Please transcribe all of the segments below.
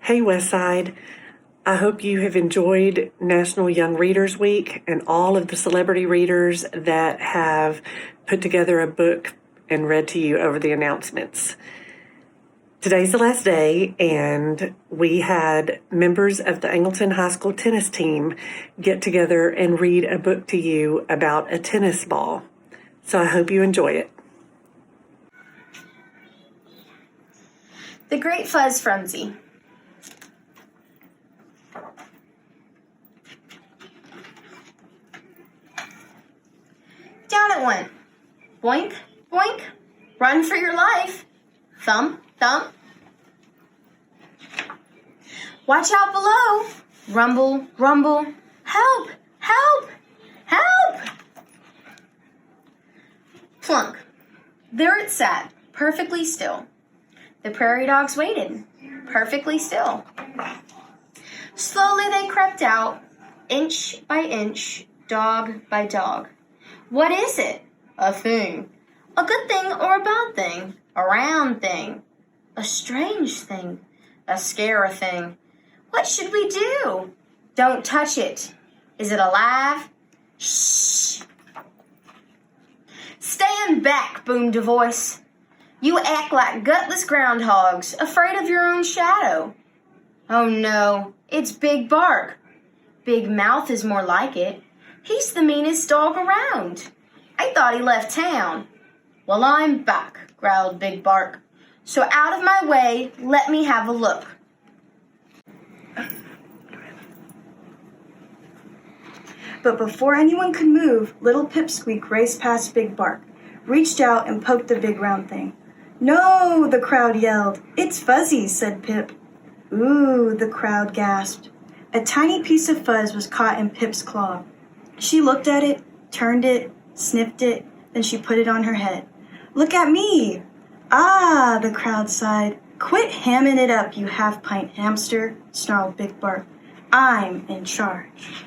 Hey Westside, I hope you have enjoyed National Young Readers Week and all of the celebrity readers that have put together a book and read to you over the announcements. Today's the last day, and we had members of the Angleton High School tennis team get together and read a book to you about a tennis ball. So I hope you enjoy it. The Great Fuzz Frenzy. Down it went. Boink, boink. Run for your life. Thump, thump. Watch out below. Rumble, rumble. Help, help, help. Plunk. There it sat, perfectly still. The prairie dogs waited, perfectly still. Slowly they crept out, inch by inch, dog by dog. What is it? A thing. A good thing or a bad thing? A round thing. A strange thing. A scare thing. What should we do? Don't touch it. Is it alive? Shh. Stand back, boomed a voice. You act like gutless groundhogs, afraid of your own shadow. Oh no, it's Big Bark. Big Mouth is more like it. He's the meanest dog around. I thought he left town. Well, I'm back, growled Big Bark. So out of my way, let me have a look. But before anyone could move, little Pipsqueak raced past Big Bark, reached out and poked the big round thing. No, the crowd yelled. It's Fuzzy, said Pip. Ooh, the crowd gasped. A tiny piece of fuzz was caught in Pip's claw. She looked at it, turned it, sniffed it, then she put it on her head. Look at me! Ah, the crowd sighed. Quit hamming it up, you half-pint hamster, snarled Big Bark. I'm in charge.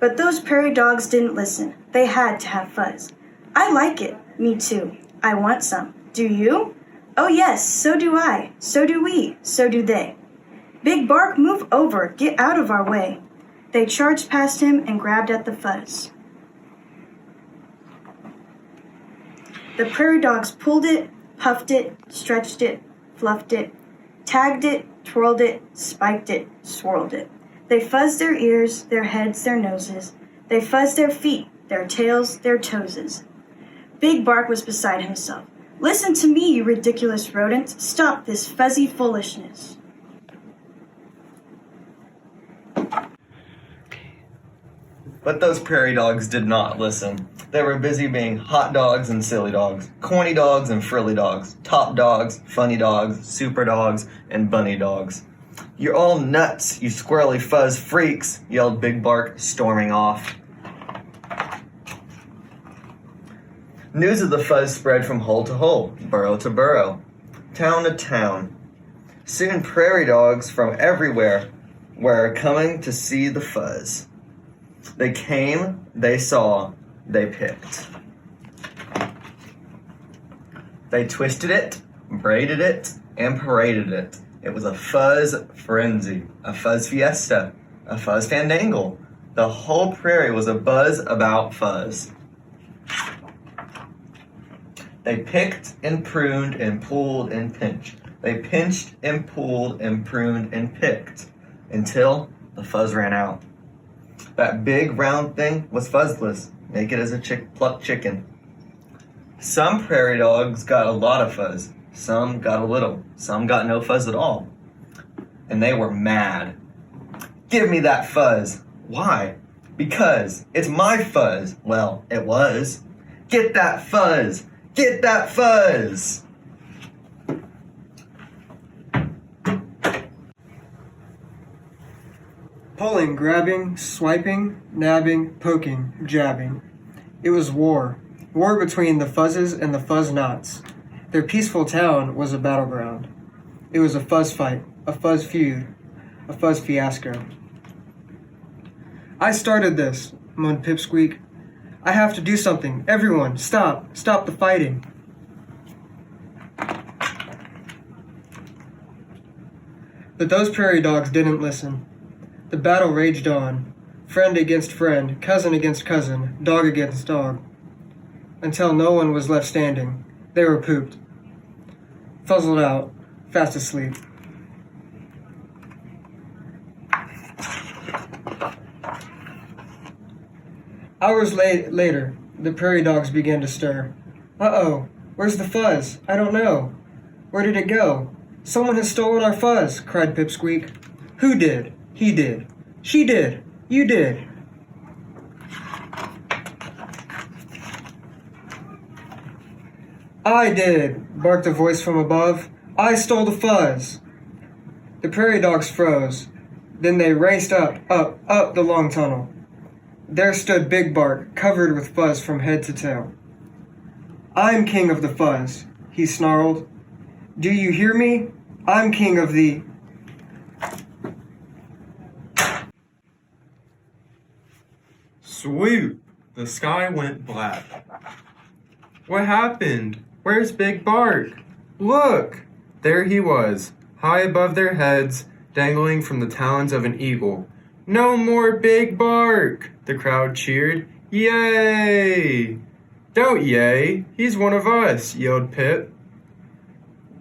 But those prairie dogs didn't listen. They had to have Fuzz. I like it. Me too. I want some. Do you? Oh yes, so do I. So do we. So do they. Big Bark, move over. Get out of our way. They charged past him and grabbed at the Fuzz. The prairie dogs pulled it, puffed it, stretched it, fluffed it, tagged it, twirled it, spiked it, swirled it. They fuzzed their ears, their heads, their noses. They fuzzed their feet, their tails, their toeses. Big Bark was beside himself. Listen to me, you ridiculous rodent. Stop this fuzzy foolishness. But those prairie dogs did not listen. They were busy being hot dogs and silly dogs, corny dogs and frilly dogs, top dogs, funny dogs, super dogs, and bunny dogs. You're all nuts, you squirrely fuzz freaks, yelled Big Bark, storming off. News of the Fuzz spread from hole to hole, burrow to burrow, town to town. Soon prairie dogs from everywhere were coming to see the Fuzz. They came, they saw, they picked. They twisted it, braided it, and paraded it. It was a Fuzz frenzy, a Fuzz fiesta, a Fuzz fandangle. The whole prairie was a buzz about Fuzz. They picked and pruned and pulled and pinched. They pinched and pulled and pruned and picked until the Fuzz ran out. That big round thing was fuzzless, naked as a plucked chicken. Some prairie dogs got a lot of fuzz. Some got a little. Some got no fuzz at all. And they were mad. Give me that fuzz. Why? Because it's my fuzz. Well, it was. Get that fuzz. Get that fuzz. Pulling, grabbing, swiping, nabbing, poking, jabbing. It was war. War between the Fuzzes and the Fuzz-Nots. Their peaceful town was a battleground. It was a fuzz fight, a fuzz feud, a fuzz fiasco. I started this, moaned Pipsqueak. I have to do something. Everyone, stop. Stop the fighting. But those prairie dogs didn't listen. The battle raged on, friend against friend, cousin against cousin, dog against dog, until no one was left standing. They were pooped, fuzzled out, fast asleep. Hours later, the prairie dogs began to stir. Uh-oh, where's the Fuzz? I don't know. Where did it go? Someone has stolen our Fuzz, cried Pipsqueak. Who did? He did. She did. You did. I did, barked a voice from above. I stole the Fuzz. The prairie dogs froze. Then they raced up the long tunnel. There stood Big Bark, covered with fuzz from head to tail. I'm king of the fuzz, he snarled. Do you hear me? I'm king of the... Swoop! The sky went black. What happened? Where's Big Bark? Look! There he was, high above their heads, dangling from the talons of an eagle. No more Big Bark! The crowd cheered. Yay! Don't yay! He's one of us, yelled Pip.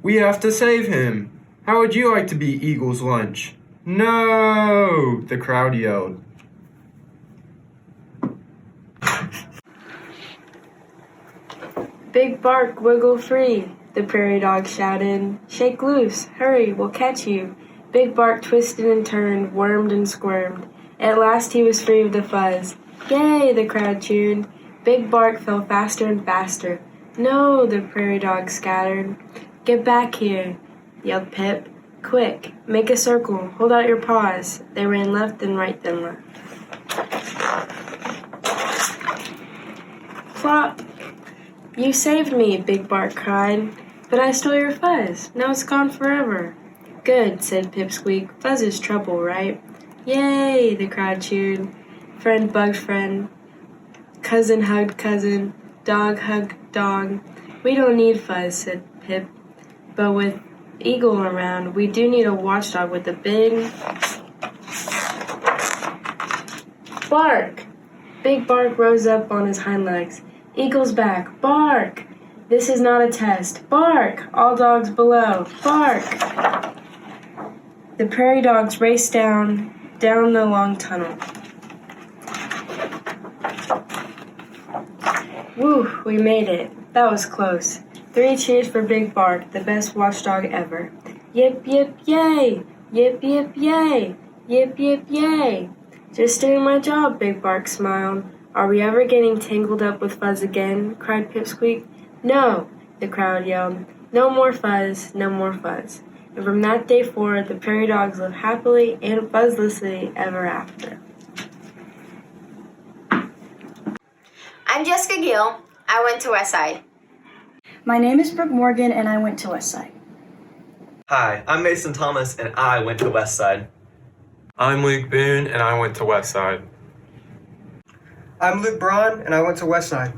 We have to save him. How would you like to be Eagle's lunch? No! The crowd yelled. Big Bark, wiggle free, the prairie dog shouted. Shake loose, hurry, we'll catch you. Big Bark twisted and turned, wormed and squirmed. At last he was free of the fuzz. Yay, the crowd cheered. Big Bark fell faster and faster. No, the prairie dogs scattered. Get back here, yelled Pip. Quick, make a circle, hold out your paws. They ran left and right then left. Plop! You saved me, Big Bark cried. But I stole your fuzz. Now it's gone forever. Good, said Pipsqueak. Fuzz is trouble, right? Yay, the crowd cheered. Friend bugged friend. Cousin hugged cousin. Dog hugged dog. We don't need Fuzz, said Pip. But with Eagle around, we do need a watchdog with a big... Bark! Big Bark rose up on his hind legs. Eagle's back. Bark! This is not a test. Bark! All dogs below. Bark! The prairie dogs raced down the long tunnel. Woo, we made it. That was close. 3 cheers for Big Bark, the best watchdog ever. Yip, yip, yay! Yip, yip, yay! Yip, yip, yay! Just doing my job, Big Bark smiled. Are we ever getting tangled up with Fuzz again? Cried Pipsqueak. No, the crowd yelled. No more Fuzz, no more Fuzz. And from that day forward, the prairie dogs lived happily and fuzzlessly ever after. I'm Jessica Gill. I went to Westside. My name is Brooke Morgan, and I went to Westside. Hi, I'm Mason Thomas, and I went to Westside. I'm Luke Boone, and I went to Westside. I'm Luke Braun, and I went to Westside.